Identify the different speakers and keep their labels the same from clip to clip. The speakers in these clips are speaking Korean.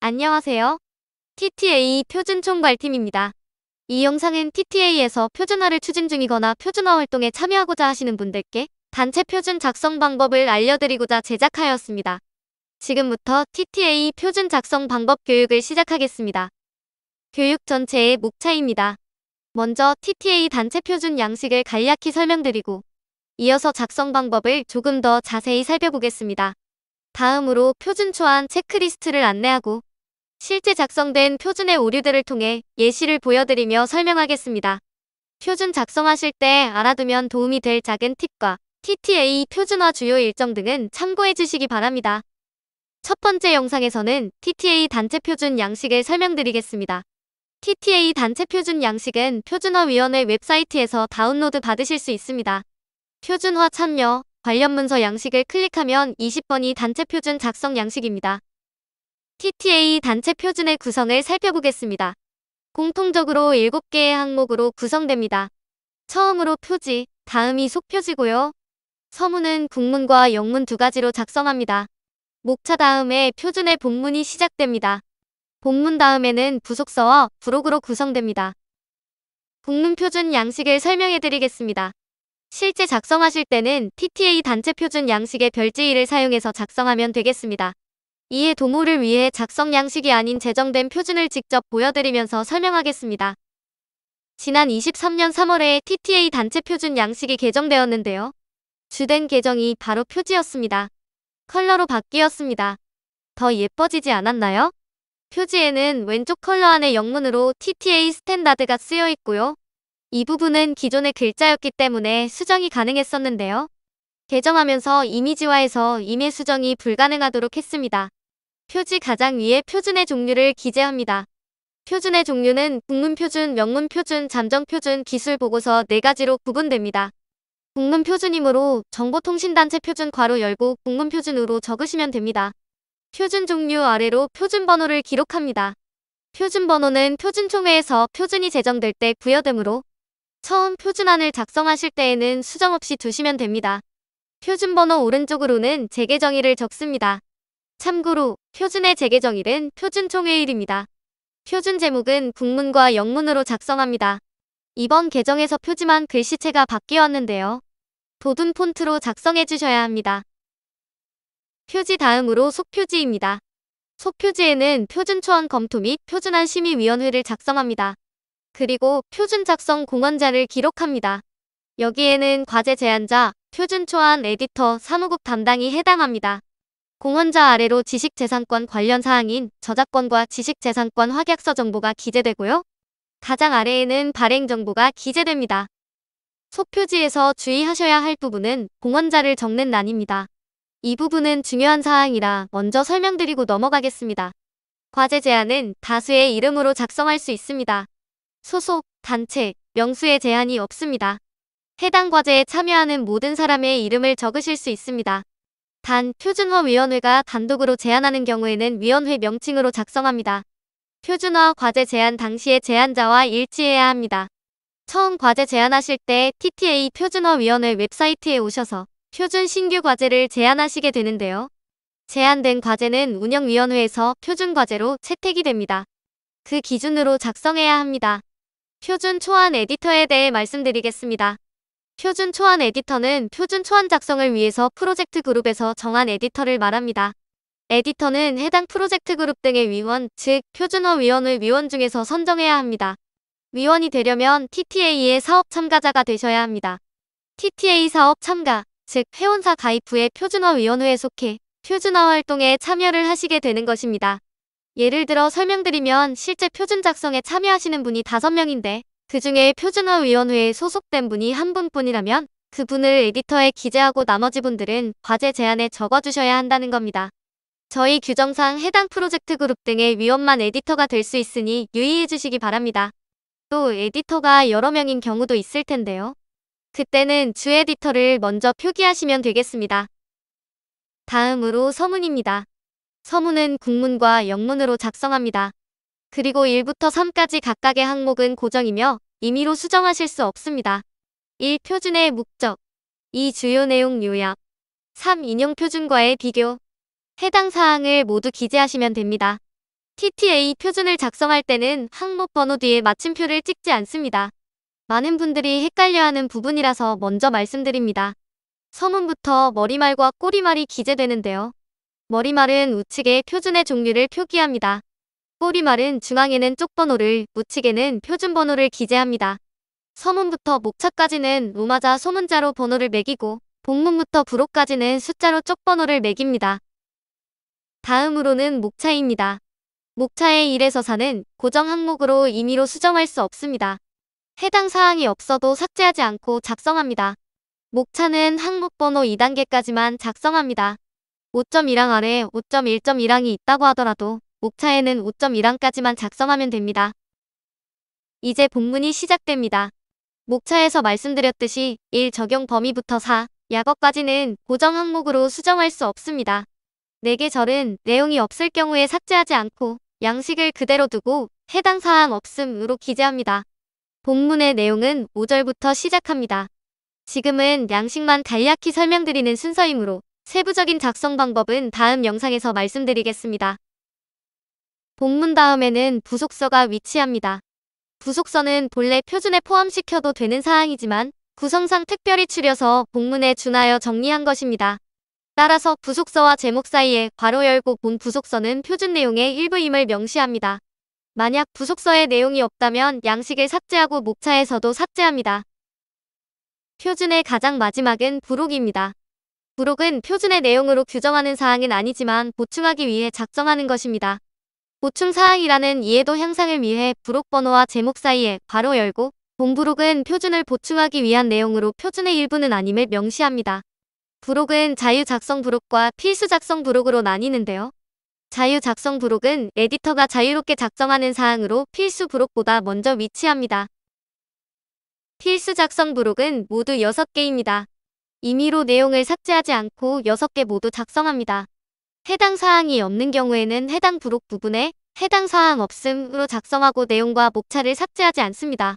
Speaker 1: 안녕하세요. TTA 표준총괄팀입니다. 이 영상은 TTA에서 표준화를 추진 중이거나 표준화 활동에 참여하고자 하시는 분들께 단체 표준 작성 방법을 알려드리고자 제작하였습니다. 지금부터 TTA 표준 작성 방법 교육을 시작하겠습니다. 교육 전체의 목차입니다. 먼저 TTA 단체 표준 양식을 간략히 설명드리고 이어서 작성 방법을 조금 더 자세히 살펴보겠습니다. 다음으로 표준 초안 체크리스트를 안내하고 실제 작성된 표준의 오류들을 통해 예시를 보여드리며 설명하겠습니다. 표준 작성하실 때 알아두면 도움이 될 작은 팁과 TTA 표준화 주요 일정 등은 참고해 주시기 바랍니다. 첫 번째 영상에서는 TTA 단체 표준 양식을 설명드리겠습니다. TTA 단체 표준 양식은 표준화위원회 웹사이트에서 다운로드 받으실 수 있습니다. 표준화 참여, 관련 문서 양식을 클릭하면 20번이 단체 표준 작성 양식입니다. TTA 단체 표준의 구성을 살펴보겠습니다. 공통적으로 7개의 항목으로 구성됩니다. 처음으로 표지, 다음이 속표지고요. 서문은 국문과 영문 두 가지로 작성합니다. 목차 다음에 표준의 본문이 시작됩니다. 본문 다음에는 부속서와 부록으로 구성됩니다. 국문 표준 양식을 설명해드리겠습니다. 실제 작성하실 때는 TTA 단체 표준 양식의 별지일을 사용해서 작성하면 되겠습니다. 이해 도모를 위해 작성 양식이 아닌 제정된 표준을 직접 보여드리면서 설명하겠습니다. 지난 23년 3월에 TTA 단체 표준 양식이 개정되었는데요. 주된 개정이 바로 표지였습니다. 컬러로 바뀌었습니다. 더 예뻐지지 않았나요? 표지에는 왼쪽 컬러 안에 영문으로 TTA 스탠다드가 쓰여 있고요. 이 부분은 기존의 글자였기 때문에 수정이 가능했었는데요. 개정하면서 이미지화해서 임의 수정이 불가능하도록 했습니다. 표지 가장 위에 표준의 종류를 기재합니다. 표준의 종류는 국문표준, 명문표준, 잠정표준, 기술보고서 4가지로 구분됩니다. 국문표준이므로 정보통신단체 표준 괄호 열고 국문표준으로 적으시면 됩니다. 표준 종류 아래로 표준번호를 기록합니다. 표준번호는 표준총회에서 표준이 제정될 때 부여되므로 처음 표준안을 작성하실 때에는 수정 없이 두시면 됩니다. 표준번호 오른쪽으로는 재개정일을 적습니다. 참고로 표준의 재개정일은 표준총회일입니다. 표준 제목은 국문과 영문으로 작성합니다. 이번 개정에서 표지만 글씨체가 바뀌었는데요. 돋은 폰트로 작성해 주셔야 합니다. 표지 다음으로 속표지입니다. 속표지에는 표준 초안 검토 및 표준안 심의위원회를 작성합니다. 그리고 표준 작성 공헌자를 기록합니다. 여기에는 과제 제안자, 표준 초안 에디터, 사무국 담당이 해당합니다. 공헌자 아래로 지식재산권 관련 사항인 저작권과 지식재산권 확약서 정보가 기재되고요. 가장 아래에는 발행 정보가 기재됩니다. 속표지에서 주의하셔야 할 부분은 공헌자를 적는 란입니다. 이 부분은 중요한 사항이라 먼저 설명드리고 넘어가겠습니다. 과제 제안은 다수의 이름으로 작성할 수 있습니다. 소속, 단체, 명수의 제한이 없습니다. 해당 과제에 참여하는 모든 사람의 이름을 적으실 수 있습니다. 단, 표준화위원회가 단독으로 제안하는 경우에는 위원회 명칭으로 작성합니다. 표준화 과제 제안 당시의 제안자와 일치해야 합니다. 처음 과제 제안하실 때 TTA 표준화위원회 웹사이트에 오셔서 표준 신규 과제를 제안하시게 되는데요. 제안된 과제는 운영위원회에서 표준과제로 채택이 됩니다. 그 기준으로 작성해야 합니다. 표준 초안 에디터에 대해 말씀드리겠습니다. 표준 초안 에디터는 표준 초안 작성을 위해서 프로젝트 그룹에서 정한 에디터를 말합니다. 에디터는 해당 프로젝트 그룹 등의 위원, 즉 표준화위원회 위원 중에서 선정해야 합니다. 위원이 되려면 TTA의 사업 참가자가 되셔야 합니다. TTA 사업 참가, 즉 회원사 가입 후에 표준화위원회에 속해 표준화 활동에 참여를 하시게 되는 것입니다. 예를 들어 설명드리면 실제 표준 작성에 참여하시는 분이 5명인데 그 중에 표준화위원회에 소속된 분이 한 분뿐이라면 그 분을 에디터에 기재하고 나머지 분들은 과제 제안에 적어주셔야 한다는 겁니다. 저희 규정상 해당 프로젝트 그룹 등의 위원만 에디터가 될 수 있으니 유의해 주시기 바랍니다. 또 에디터가 여러 명인 경우도 있을 텐데요. 그때는 주 에디터를 먼저 표기하시면 되겠습니다. 다음으로 서문입니다. 서문은 국문과 영문으로 작성합니다. 그리고 1부터 3까지 각각의 항목은 고정이며 임의로 수정하실 수 없습니다. 1. 표준의 목적 2. 주요 내용 요약 3. 인용 표준과의 비교 해당 사항을 모두 기재하시면 됩니다. TTA 표준을 작성할 때는 항목 번호 뒤에 마침표를 찍지 않습니다. 많은 분들이 헷갈려하는 부분이라서 먼저 말씀드립니다. 서문부터 머리말과 꼬리말이 기재되는데요. 머리말은 우측에 표준의 종류를 표기합니다. 꼬리말은 중앙에는 쪽번호를, 우측에는 표준번호를 기재합니다. 서문부터 목차까지는 로마자 소문자로 번호를 매기고 본문부터 부록까지는 숫자로 쪽번호를 매깁니다. 다음으로는 목차입니다. 목차의 1에서 4는 고정 항목으로 임의로 수정할 수 없습니다. 해당 사항이 없어도 삭제하지 않고 작성합니다. 목차는 항목 번호 2단계까지만 작성합니다. 5.1항 아래 5.1.1항이 있다고 하더라도 목차에는 5.1항까지만 작성하면 됩니다. 이제 본문이 시작됩니다. 목차에서 말씀드렸듯이 1 적용 범위부터 4, 약어까지는 고정 항목으로 수정할 수 없습니다. 4개 절은 내용이 없을 경우에 삭제하지 않고 양식을 그대로 두고 해당 사항 없음으로 기재합니다. 본문의 내용은 5절부터 시작합니다. 지금은 양식만 간략히 설명드리는 순서이므로 세부적인 작성 방법은 다음 영상에서 말씀드리겠습니다. 본문 다음에는 부속서가 위치합니다. 부속서는 본래 표준에 포함시켜도 되는 사항이지만 구성상 특별히 추려서 본문에 준하여 정리한 것입니다. 따라서 부속서와 제목 사이에 괄호 열고 본 부속서는 표준 내용의 일부임을 명시합니다. 만약 부속서에 내용이 없다면 양식을 삭제하고 목차에서도 삭제합니다. 표준의 가장 마지막은 부록입니다. 부록은 표준의 내용으로 규정하는 사항은 아니지만 보충하기 위해 작성하는 것입니다. 보충사항이라는 이해도 향상을 위해 부록번호와 제목 사이에 괄호 열고 본부록은 표준을 보충하기 위한 내용으로 표준의 일부는 아님을 명시합니다. 부록은 자유작성 부록과 필수작성 부록으로 나뉘는데요. 자유작성 부록은 에디터가 자유롭게 작성하는 사항으로 필수 부록보다 먼저 위치합니다. 필수작성 부록은 모두 6개입니다. 임의로 내용을 삭제하지 않고 6개 모두 작성합니다. 해당 사항이 없는 경우에는 해당 부록 부분에 해당 사항 없음으로 작성하고 내용과 목차를 삭제하지 않습니다.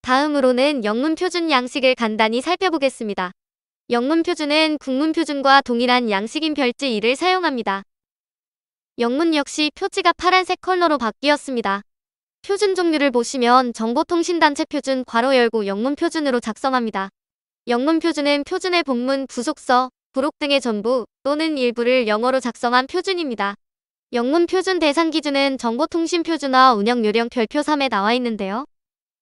Speaker 1: 다음으로는 영문표준 양식을 간단히 살펴보겠습니다. 영문표준은 국문표준과 동일한 양식인 별지 2를 사용합니다. 영문 역시 표지가 파란색 컬러로 바뀌었습니다. 표준 종류를 보시면 정보통신단체 표준 괄호 열고 영문표준으로 작성합니다. 영문표준은 표준의 본문, 부속서, 부록 등의 전부 또는 일부를 영어로 작성한 표준입니다. 영문표준 대상 기준은 정보통신표준화 운영요령 별표 3에 나와 있는데요.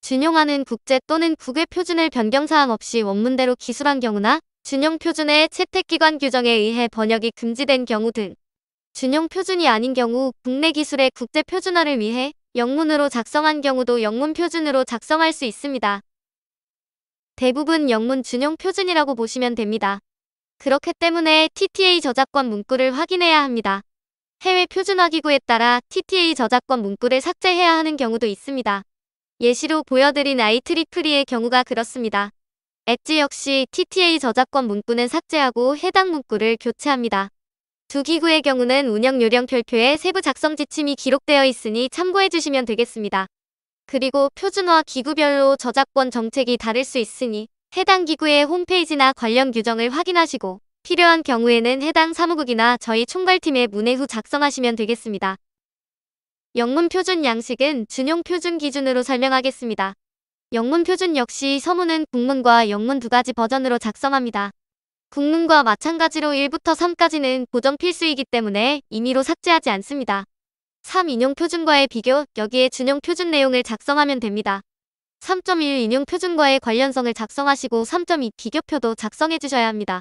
Speaker 1: 준용하는 국제 또는 국외 표준을 변경사항 없이 원문대로 기술한 경우나 준용표준의 채택기관 규정에 의해 번역이 금지된 경우 등 준용표준이 아닌 경우 국내 기술의 국제 표준화를 위해 영문으로 작성한 경우도 영문표준으로 작성할 수 있습니다. 대부분 영문 준용표준이라고 보시면 됩니다. 그렇기 때문에 TTA 저작권 문구를 확인해야 합니다. 해외 표준화기구에 따라 TTA 저작권 문구를 삭제해야 하는 경우도 있습니다. 예시로 보여드린 IEEE의 경우가 그렇습니다. 엣지 역시 TTA 저작권 문구는 삭제하고 해당 문구를 교체합니다. 두 기구의 경우는 운영요령 별표에 세부 작성 지침이 기록되어 있으니 참고해 주시면 되겠습니다. 그리고 표준화 기구별로 저작권 정책이 다를 수 있으니 해당 기구의 홈페이지나 관련 규정을 확인하시고 필요한 경우에는 해당 사무국이나 저희 총괄팀에 문의 후 작성하시면 되겠습니다. 영문표준 양식은 준용표준 기준으로 설명하겠습니다. 영문표준 역시 서문은 국문과 영문 두 가지 버전으로 작성합니다. 국문과 마찬가지로 1부터 3까지는 고정 필수이기 때문에 임의로 삭제하지 않습니다. 3 인용 표준과의 비교, 여기에 준용 표준 내용을 작성하면 됩니다. 3.1 인용 표준과의 관련성을 작성하시고 3.2 비교표도 작성해 주셔야 합니다.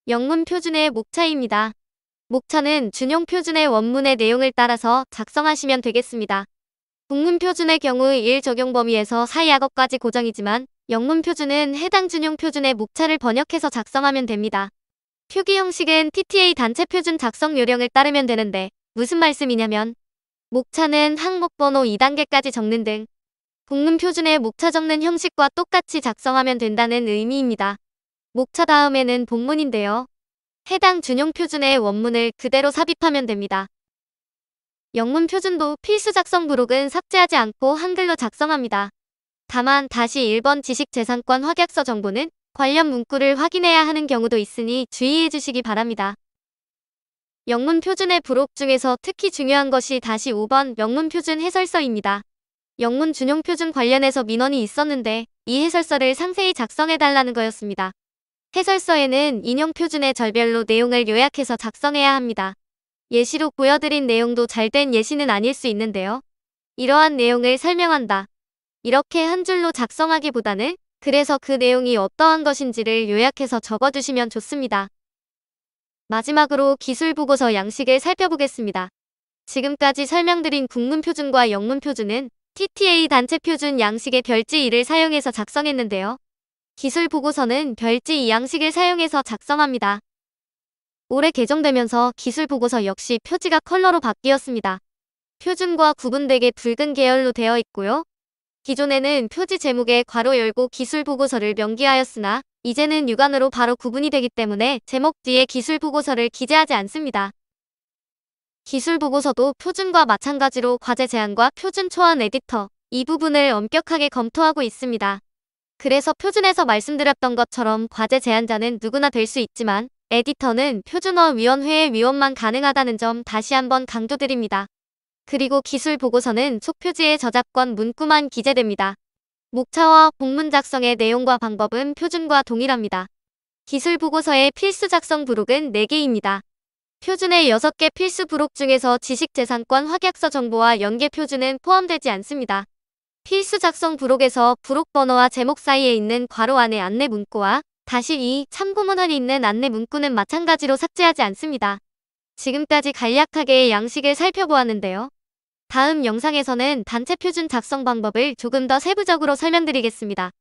Speaker 1: 영문 표준의 목차입니다. 목차는 준용 표준의 원문의 내용을 따라서 작성하시면 되겠습니다. 국문 표준의 경우 1 적용 범위에서 4 약어까지 고정이지만 영문 표준은 해당 준용 표준의 목차를 번역해서 작성하면 됩니다. 표기 형식은 TTA 단체 표준 작성 요령을 따르면 되는데 무슨 말씀이냐면 목차는 항목 번호 2단계까지 적는 등 국문 표준의 목차 적는 형식과 똑같이 작성하면 된다는 의미입니다. 목차 다음에는 본문인데요. 해당 준용 표준의 원문을 그대로 삽입하면 됩니다. 영문 표준도 필수 작성 부록은 삭제하지 않고 한글로 작성합니다. 다만 다시 1번 지식재산권 확약서 정보는 관련 문구를 확인해야 하는 경우도 있으니 주의해 주시기 바랍니다. 영문 표준의 부록 중에서 특히 중요한 것이 다시 5번 영문 표준 해설서입니다. 영문 준용 표준 관련해서 민원이 있었는데 이 해설서를 상세히 작성해달라는 거였습니다. 해설서에는 인용 표준의 절별로 내용을 요약해서 작성해야 합니다. 예시로 보여드린 내용도 잘된 예시는 아닐 수 있는데요. 이러한 내용을 설명한다. 이렇게 한 줄로 작성하기보다는 그래서 그 내용이 어떠한 것인지를 요약해서 적어주시면 좋습니다. 마지막으로 기술보고서 양식을 살펴보겠습니다. 지금까지 설명드린 국문표준과 영문표준은 TTA 단체표준 양식의 별지 2를 사용해서 작성했는데요. 기술보고서는 별지 2 양식을 사용해서 작성합니다. 올해 개정되면서 기술보고서 역시 표지가 컬러로 바뀌었습니다. 표준과 구분되게 붉은 계열로 되어 있고요. 기존에는 표지 제목에 괄호 열고 기술보고서를 명기하였으나 이제는 육안으로 바로 구분이 되기 때문에 제목 뒤에 기술보고서를 기재하지 않습니다. 기술보고서도 표준과 마찬가지로 과제 제안과 표준 초안 에디터 이 부분을 엄격하게 검토하고 있습니다. 그래서 표준에서 말씀드렸던 것처럼 과제 제안자는 누구나 될 수 있지만 에디터는 표준어위원회의 위원만 가능하다는 점 다시 한번 강조드립니다. 그리고 기술보고서는 속표지의 저작권 문구만 기재됩니다. 목차와 본문 작성의 내용과 방법은 표준과 동일합니다. 기술보고서의 필수 작성 부록은 4개입니다. 표준의 6개 필수 부록 중에서 지식재산권 확약서 정보와 연계 표준은 포함되지 않습니다. 필수 작성 부록에서 부록 번호와 제목 사이에 있는 괄호 안의 안내 문구와 다시 이 참고문헌이 있는 안내 문구는 마찬가지로 삭제하지 않습니다. 지금까지 간략하게 양식을 살펴보았는데요. 다음 영상에서는 단체 표준 작성 방법을 조금 더 세부적으로 설명드리겠습니다.